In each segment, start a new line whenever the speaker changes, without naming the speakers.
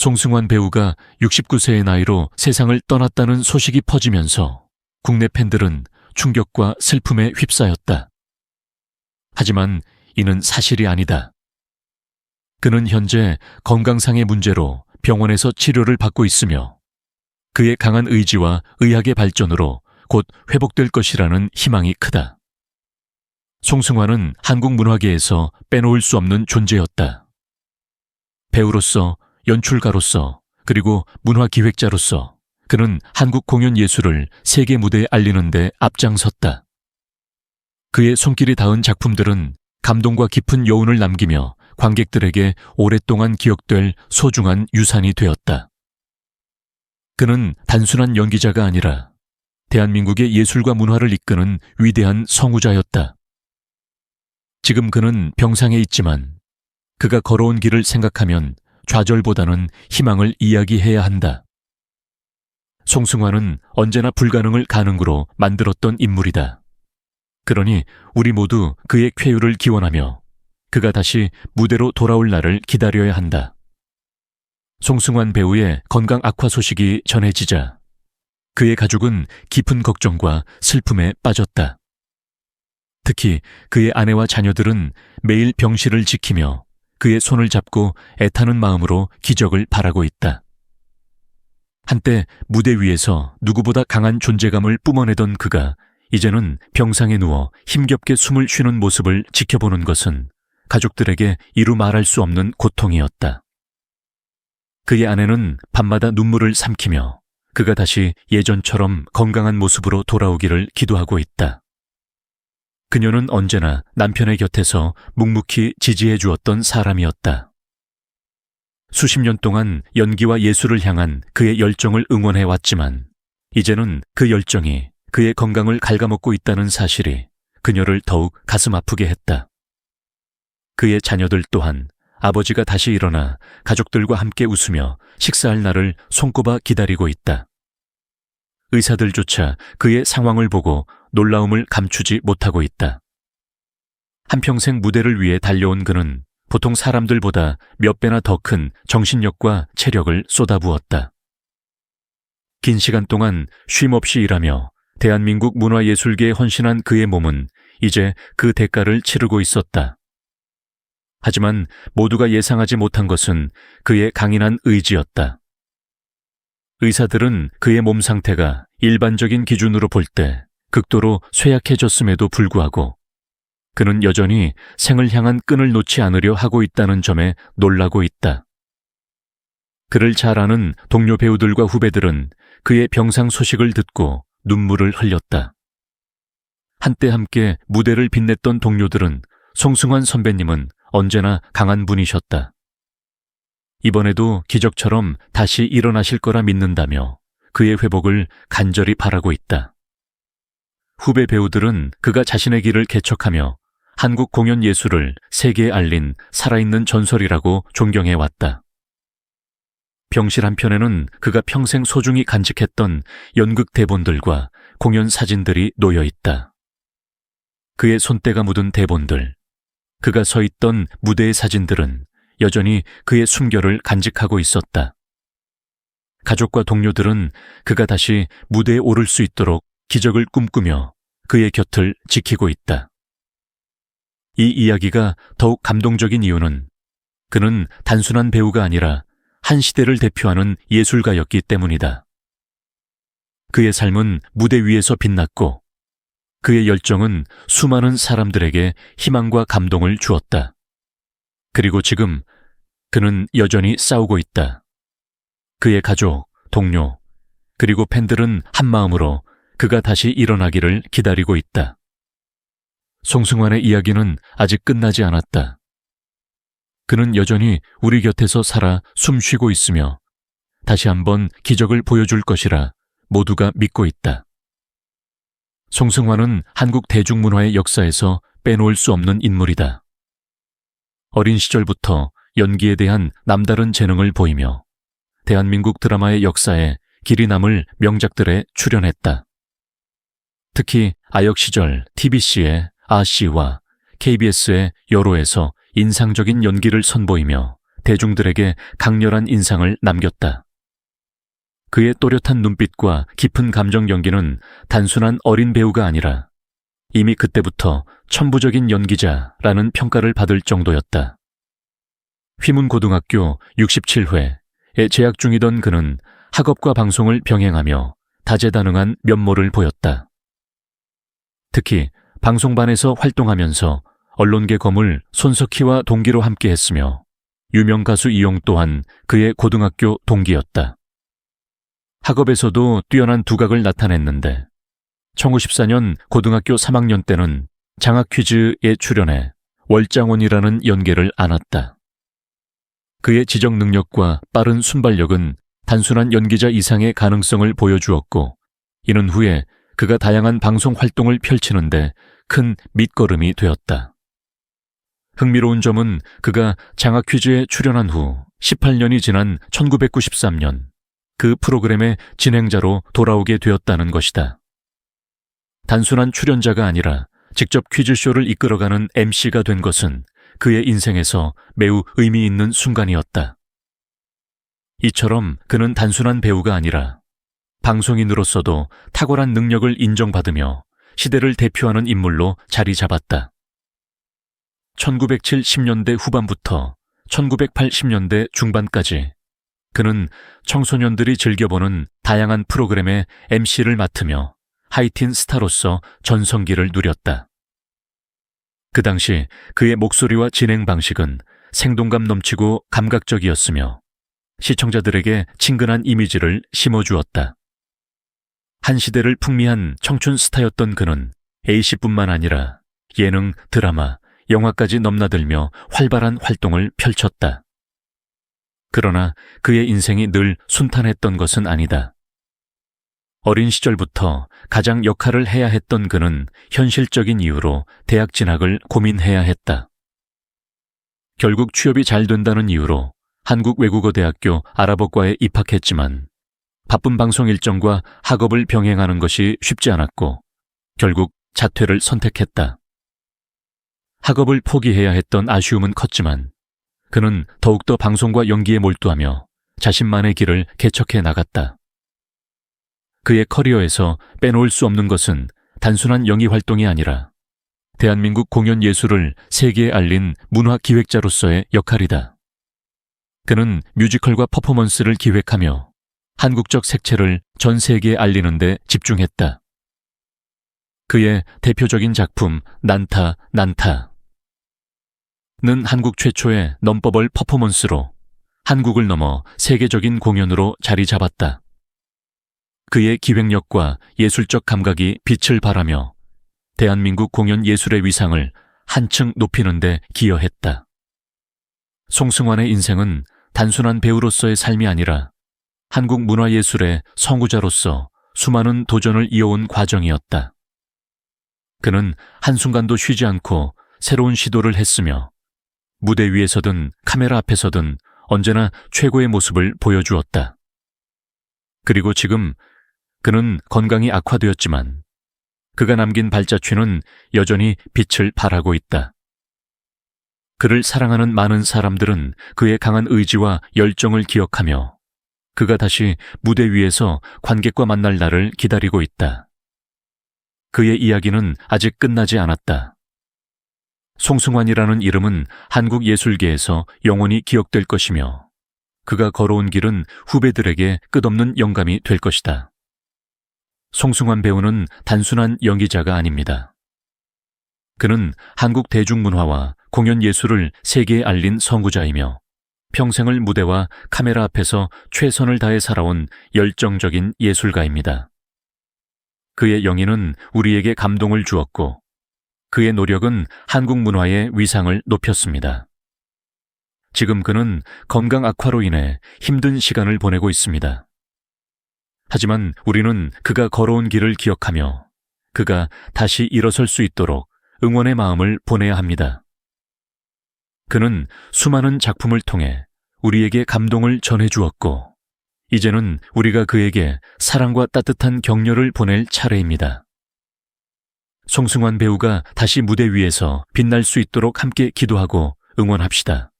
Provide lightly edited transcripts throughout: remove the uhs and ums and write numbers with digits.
송승환 배우가 69세의 나이로 세상을 떠났다는 소식이 퍼지면서 국내 팬들은 충격과 슬픔에 휩싸였다. 하지만 이는 사실이 아니다. 그는 현재 건강상의 문제로 병원에서 치료를 받고 있으며 그의 강한 의지와 의학의 발전으로 곧 회복될 것이라는 희망이 크다. 송승환은 한국 문화계에서 빼놓을 수 없는 존재였다. 배우로서, 연출가로서, 그리고 문화기획자로서 그는 한국 공연 예술을 세계 무대에 알리는 데 앞장섰다. 그의 손길이 닿은 작품들은 감동과 깊은 여운을 남기며 관객들에게 오랫동안 기억될 소중한 유산이 되었다. 그는 단순한 연기자가 아니라 대한민국의 예술과 문화를 이끄는 위대한 성우자였다. 지금 그는 병상에 있지만 그가 걸어온 길을 생각하면 좌절보다는 희망을 이야기해야 한다. 송승환은 언제나 불가능을 가능으로 만들었던 인물이다. 그러니 우리 모두 그의 쾌유를 기원하며 그가 다시 무대로 돌아올 날을 기다려야 한다. 송승환 배우의 건강 악화 소식이 전해지자 그의 가족은 깊은 걱정과 슬픔에 빠졌다. 특히 그의 아내와 자녀들은 매일 병실을 지키며 그의 손을 잡고 애타는 마음으로 기적을 바라고 있다. 한때 무대 위에서 누구보다 강한 존재감을 뿜어내던 그가 이제는 병상에 누워 힘겹게 숨을 쉬는 모습을 지켜보는 것은 가족들에게 이루 말할 수 없는 고통이었다. 그의 아내는 밤마다 눈물을 삼키며 그가 다시 예전처럼 건강한 모습으로 돌아오기를 기도하고 있다. 그녀는 언제나 남편의 곁에서 묵묵히 지지해 주었던 사람이었다. 수십 년 동안 연기와 예술을 향한 그의 열정을 응원해 왔지만 이제는 그 열정이 그의 건강을 갉아먹고 있다는 사실이 그녀를 더욱 가슴 아프게 했다. 그의 자녀들 또한 아버지가 다시 일어나 가족들과 함께 웃으며 식사할 날을 손꼽아 기다리고 있다. 의사들조차 그의 상황을 보고 놀라움을 감추지 못하고 있다. 한평생 무대를 위해 달려온 그는 보통 사람들보다 몇 배나 더 큰 정신력과 체력을 쏟아부었다. 긴 시간 동안 쉼 없이 일하며 대한민국 문화예술계에 헌신한 그의 몸은 이제 그 대가를 치르고 있었다. 하지만 모두가 예상하지 못한 것은 그의 강인한 의지였다. 의사들은 그의 몸 상태가 일반적인 기준으로 볼 때 극도로 쇠약해졌음에도 불구하고 그는 여전히 생을 향한 끈을 놓지 않으려 하고 있다는 점에 놀라고 있다. 그를 잘 아는 동료 배우들과 후배들은 그의 병상 소식을 듣고 눈물을 흘렸다. 한때 함께 무대를 빛냈던 동료들은 송승환 선배님은 언제나 강한 분이셨다. 이번에도 기적처럼 다시 일어나실 거라 믿는다며 그의 회복을 간절히 바라고 있다. 후배 배우들은 그가 자신의 길을 개척하며 한국 공연 예술을 세계에 알린 살아있는 전설이라고 존경해왔다. 병실 한편에는 그가 평생 소중히 간직했던 연극 대본들과 공연 사진들이 놓여 있다. 그의 손때가 묻은 대본들, 그가 서 있던 무대의 사진들은 여전히 그의 숨결을 간직하고 있었다. 가족과 동료들은 그가 다시 무대에 오를 수 있도록 기적을 꿈꾸며 그의 곁을 지키고 있다. 이 이야기가 더욱 감동적인 이유는 그는 단순한 배우가 아니라 한 시대를 대표하는 예술가였기 때문이다. 그의 삶은 무대 위에서 빛났고 그의 열정은 수많은 사람들에게 희망과 감동을 주었다. 그리고 지금 그는 여전히 싸우고 있다. 그의 가족, 동료, 그리고 팬들은 한마음으로 그가 다시 일어나기를 기다리고 있다. 송승환의 이야기는 아직 끝나지 않았다. 그는 여전히 우리 곁에서 살아 숨쉬고 있으며 다시 한번 기적을 보여줄 것이라 모두가 믿고 있다. 송승환은 한국 대중문화의 역사에서 빼놓을 수 없는 인물이다. 어린 시절부터 연기에 대한 남다른 재능을 보이며 대한민국 드라마의 역사에 길이 남을 명작들에 출연했다. 특히 아역 시절 TBC의 아씨와 KBS의 여로에서 인상적인 연기를 선보이며 대중들에게 강렬한 인상을 남겼다. 그의 또렷한 눈빛과 깊은 감정 연기는 단순한 어린 배우가 아니라 이미 그때부터 천부적인 연기자라는 평가를 받을 정도였다. 휘문고등학교 67회에 재학 중이던 그는 학업과 방송을 병행하며 다재다능한 면모를 보였다. 특히 방송반에서 활동하면서 언론계 거물 손석희와 동기로 함께했으며 유명 가수 이용 또한 그의 고등학교 동기였다. 학업에서도 뛰어난 두각을 나타냈는데 1914년 고등학교 3학년 때는 장학 퀴즈에 출연해 월장원이라는 연계를 안았다. 그의 지적 능력과 빠른 순발력은 단순한 연기자 이상의 가능성을 보여주었고, 이는 후에 그가 다양한 방송 활동을 펼치는데 큰 밑거름이 되었다. 흥미로운 점은 그가 장학 퀴즈에 출연한 후 18년이 지난 1993년 그 프로그램의 진행자로 돌아오게 되었다는 것이다. 단순한 출연자가 아니라 직접 퀴즈쇼를 이끌어가는 MC가 된 것은 그의 인생에서 매우 의미 있는 순간이었다. 이처럼 그는 단순한 배우가 아니라 방송인으로서도 탁월한 능력을 인정받으며 시대를 대표하는 인물로 자리 잡았다. 1970년대 후반부터 1980년대 중반까지 그는 청소년들이 즐겨보는 다양한 프로그램의 MC를 맡으며 하이틴 스타로서 전성기를 누렸다. 그 당시 그의 목소리와 진행 방식은 생동감 넘치고 감각적이었으며 시청자들에게 친근한 이미지를 심어주었다. 한 시대를 풍미한 청춘 스타였던 그는 A씨뿐만 아니라 예능, 드라마, 영화까지 넘나들며 활발한 활동을 펼쳤다. 그러나 그의 인생이 늘 순탄했던 것은 아니다. 어린 시절부터 가장 역할을 해야 했던 그는 현실적인 이유로 대학 진학을 고민해야 했다. 결국 취업이 잘 된다는 이유로 한국외국어대학교 아랍어과에 입학했지만 바쁜 방송 일정과 학업을 병행하는 것이 쉽지 않았고 결국 자퇴를 선택했다. 학업을 포기해야 했던 아쉬움은 컸지만 그는 더욱더 방송과 연기에 몰두하며 자신만의 길을 개척해 나갔다. 그의 커리어에서 빼놓을 수 없는 것은 단순한 영희 활동이 아니라 대한민국 공연 예술을 세계에 알린 문화 기획자로서의 역할이다. 그는 뮤지컬과 퍼포먼스를 기획하며 한국적 색채를 전 세계에 알리는 데 집중했다. 그의 대표적인 작품 난타 난타는 한국 최초의 넘버벌 퍼포먼스로 한국을 넘어 세계적인 공연으로 자리 잡았다. 그의 기획력과 예술적 감각이 빛을 발하며 대한민국 공연 예술의 위상을 한층 높이는 데 기여했다. 송승환의 인생은 단순한 배우로서의 삶이 아니라 한국 문화예술의 선구자로서 수많은 도전을 이어온 과정이었다. 그는 한순간도 쉬지 않고 새로운 시도를 했으며 무대 위에서든 카메라 앞에서든 언제나 최고의 모습을 보여주었다. 그리고 지금 그는 건강이 악화되었지만 그가 남긴 발자취는 여전히 빛을 발하고 있다. 그를 사랑하는 많은 사람들은 그의 강한 의지와 열정을 기억하며 그가 다시 무대 위에서 관객과 만날 날을 기다리고 있다. 그의 이야기는 아직 끝나지 않았다. 송승환이라는 이름은 한국 예술계에서 영원히 기억될 것이며 그가 걸어온 길은 후배들에게 끝없는 영감이 될 것이다. 송승환 배우는 단순한 연기자가 아닙니다. 그는 한국 대중문화와 공연 예술을 세계에 알린 선구자이며 평생을 무대와 카메라 앞에서 최선을 다해 살아온 열정적인 예술가입니다. 그의 영인은 우리에게 감동을 주었고 그의 노력은 한국 문화의 위상을 높였습니다. 지금 그는 건강 악화로 인해 힘든 시간을 보내고 있습니다. 하지만 우리는 그가 걸어온 길을 기억하며 그가 다시 일어설 수 있도록 응원의 마음을 보내야 합니다. 그는 수많은 작품을 통해 우리에게 감동을 전해주었고 이제는 우리가 그에게 사랑과 따뜻한 격려를 보낼 차례입니다. 송승환 배우가 다시 무대 위에서 빛날 수 있도록 함께 기도하고 응원합시다.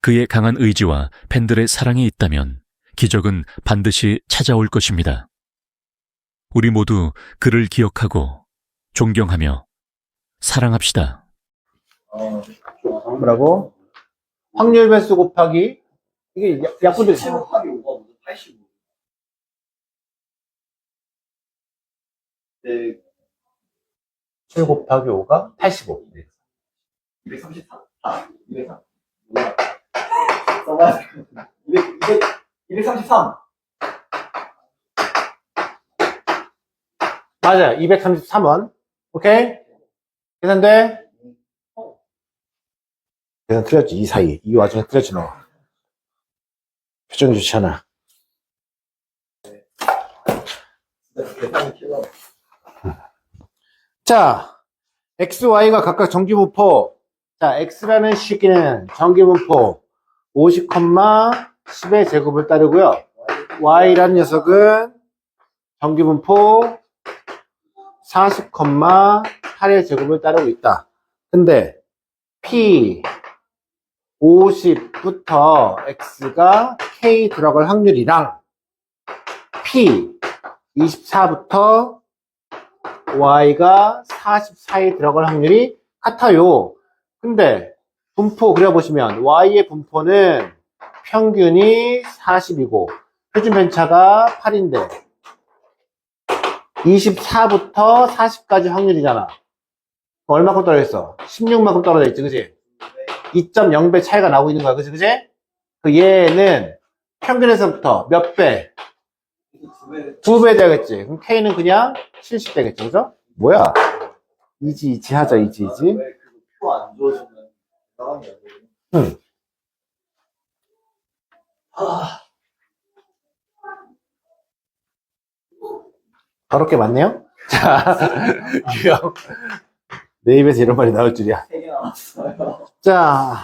그의 강한 의지와 팬들의 사랑이 있다면 기적은 반드시 찾아올 것입니다. 우리 모두 그를 기억하고 존경하며 사랑합시다.
뭐라고? 확률 배수 곱하기 이게 약분들
7 곱하기 5가 무슨 85. 네,
7 곱하기 5가 85.
234? 아, 203. 뭐야? 써봐야 돼. 233.
맞아요. 233원. 오케이? 계산돼? 계산 틀렸지. 이 사이. 이 와중에 틀렸지, 너. 표정이 좋지 않아.
계산이 필요.
자, x, y가 각각 정기분포. 자, x라는 시기는 정기분포 50, 10의 제곱을 따르고요. y라는 녀석은 정기분포 40, 8의 제곱을 따르고 있다. 근데 p 50부터 x가 k 들어갈 확률이랑 p 24부터 y가 44에 들어갈 확률이 같아요. 근데 분포 그려보시면 y의 분포는 평균이 40이고 표준 편차가 8인데 24부터 40까지 확률이잖아. 얼마큼 떨어졌어? 16만큼 떨어져 있지, 그지? 2.0배 차이가 나오고 있는 거야, 그지? 그 얘는 평균에서부터 몇 배? 2배 되겠지. 그럼 K는 그냥 70 되겠지, 그죠? 뭐야? 이지 하자, 이지.
왜 그거 표안 줘주면 상황이 안 되지?
응. 더럽게 많네요? 자, 유형. 내 입에서 이런 말이 나올 줄이야.
3개 남았어요.
자,